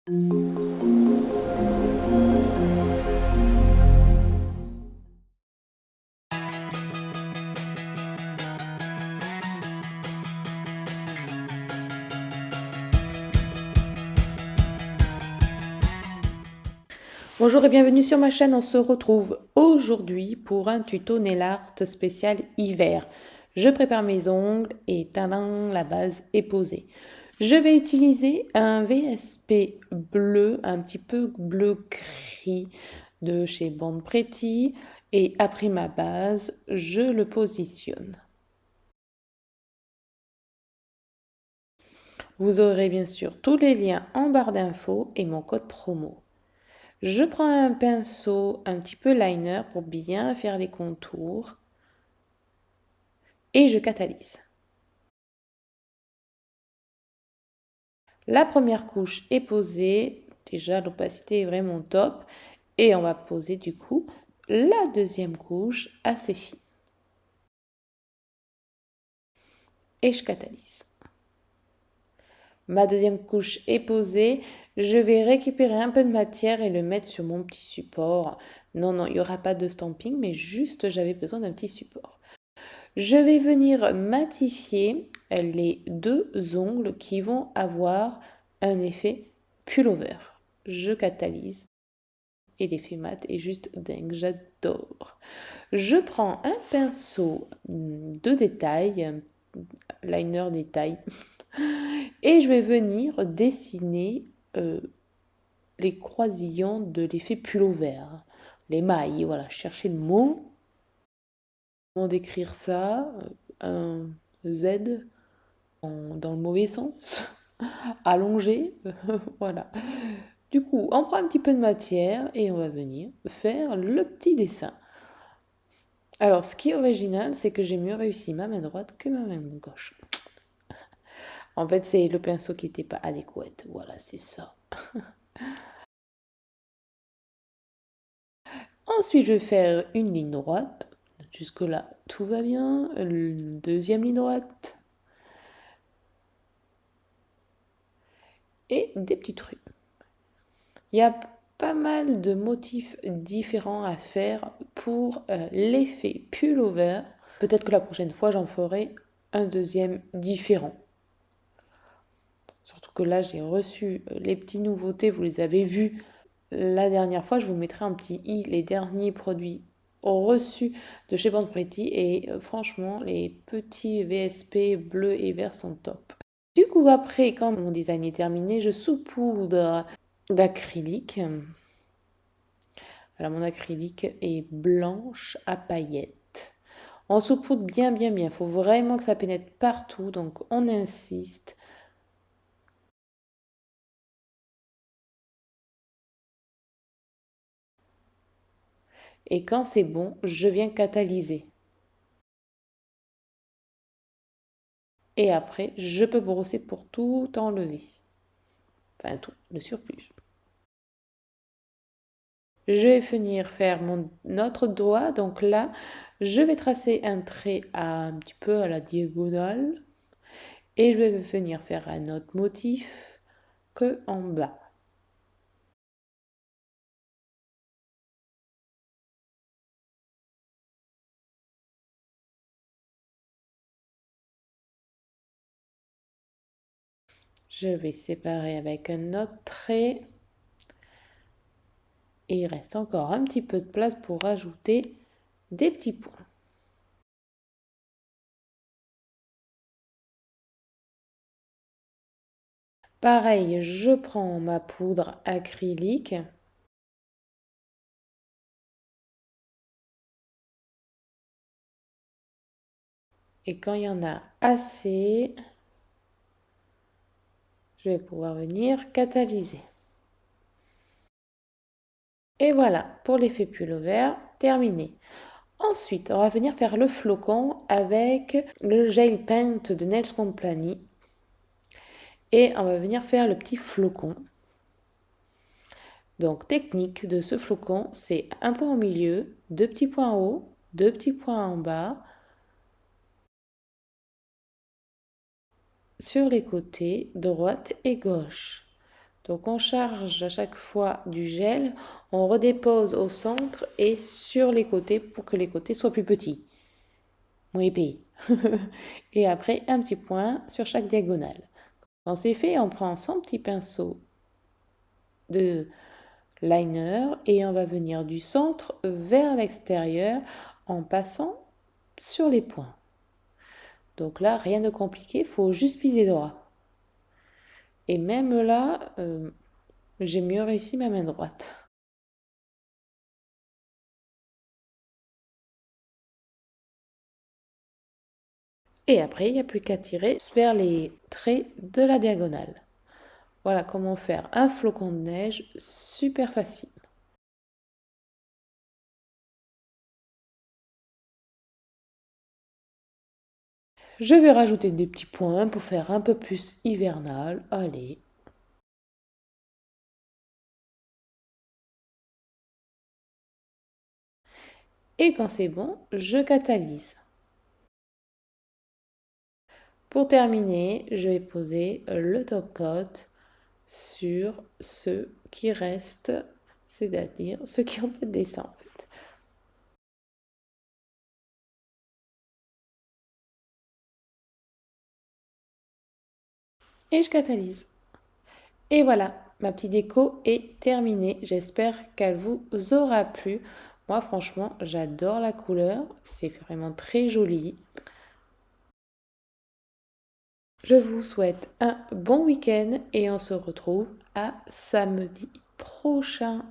Bonjour et bienvenue sur ma chaîne, on se retrouve aujourd'hui pour un tuto nail art spécial hiver. Je prépare mes ongles et tadam, la base est posée. Je vais utiliser un VSP bleu, un petit peu bleu gris de chez Born Pretty et après ma base, je le positionne. Vous aurez bien sûr tous les liens en barre d'infos et mon code promo. Je prends un pinceau un petit peu liner pour bien faire les contours et je catalyse. La première couche est posée, déjà l'opacité est vraiment top et on va poser du coup la deuxième couche assez fine. Et je catalyse. Ma deuxième couche est posée, je vais récupérer un peu de matière et le mettre sur mon petit support. Non, il n'y aura pas de stamping, mais juste j'avais besoin d'un petit support. Je vais venir matifier les deux ongles qui vont avoir un effet pullover. Je catalyse et l'effet mat est juste dingue, j'adore. Je prends un pinceau de détail, liner détail, et je vais venir dessiner les croisillons de l'effet pullover, les mailles, voilà, chercher le mot. Comment décrire ça? Un Z dans le mauvais sens, allongé, voilà. Du coup, on prend un petit peu de matière et on va venir faire le petit dessin. Alors, ce qui est original, c'est que j'ai mieux réussi ma main droite que ma main gauche. En fait, c'est le pinceau qui n'était pas adéquat. Voilà, c'est ça. Ensuite, je vais faire une ligne droite. Jusque-là, tout va bien. Une deuxième ligne droite. Et des petits trucs. Il y a pas mal de motifs différents à faire pour l'effet pullover. Peut-être que la prochaine fois, j'en ferai un deuxième différent. Surtout que là, j'ai reçu les petites nouveautés, vous les avez vus la dernière fois. Je vous mettrai un petit i, les derniers produits reçus de chez Born Pretty. Et franchement, les petits VSP bleus et verts sont top. Du coup, après, quand mon design est terminé, je saupoudre d'acrylique. Alors, mon acrylique est blanche à paillettes. On saupoudre bien. Il faut vraiment que ça pénètre partout, donc on insiste. Et quand c'est bon, je viens catalyser. Et après, je peux brosser pour tout enlever. Enfin, tout, le surplus. Je vais venir faire mon autre doigt. Donc là, je vais tracer un trait un petit peu à la diagonale. Et je vais venir faire un autre motif que en bas. Je vais séparer avec un autre trait. Et il reste encore un petit peu de place pour rajouter des petits points. Pareil, je prends ma poudre acrylique. Et quand il y en a assez, je vais pouvoir venir catalyser. Et voilà, pour l'effet pullover, terminé. Ensuite, on va venir faire le flocon avec le gel paint de Nails Company. Et on va venir faire le petit flocon. Donc, technique de ce flocon, c'est un point au milieu, deux petits points en haut, deux petits points en bas. Sur les côtés, droite et gauche. Donc on charge à chaque fois du gel, on redépose au centre et sur les côtés pour que les côtés soient plus petits, moins épais. Et après un petit point sur chaque diagonale. Quand c'est fait, on prend son petit pinceau de liner et on va venir du centre vers l'extérieur en passant sur les points. Donc là, rien de compliqué, il faut juste viser droit. Et même là, j'ai mieux réussi ma main droite. Et après, il n'y a plus qu'à tirer vers les traits de la diagonale. Voilà comment faire un flocon de neige super facile. Je vais rajouter des petits points pour faire un peu plus hivernal. Allez. Et quand c'est bon, je catalyse. Pour terminer, je vais poser le top coat sur ceux qui restent, c'est-à-dire ceux qui ont peu de dessin en fait. Et je catalyse. Et voilà, ma petite déco est terminée. J'espère qu'elle vous aura plu. Moi, franchement, j'adore la couleur. C'est vraiment très joli. Je vous souhaite un bon week-end et on se retrouve à samedi prochain.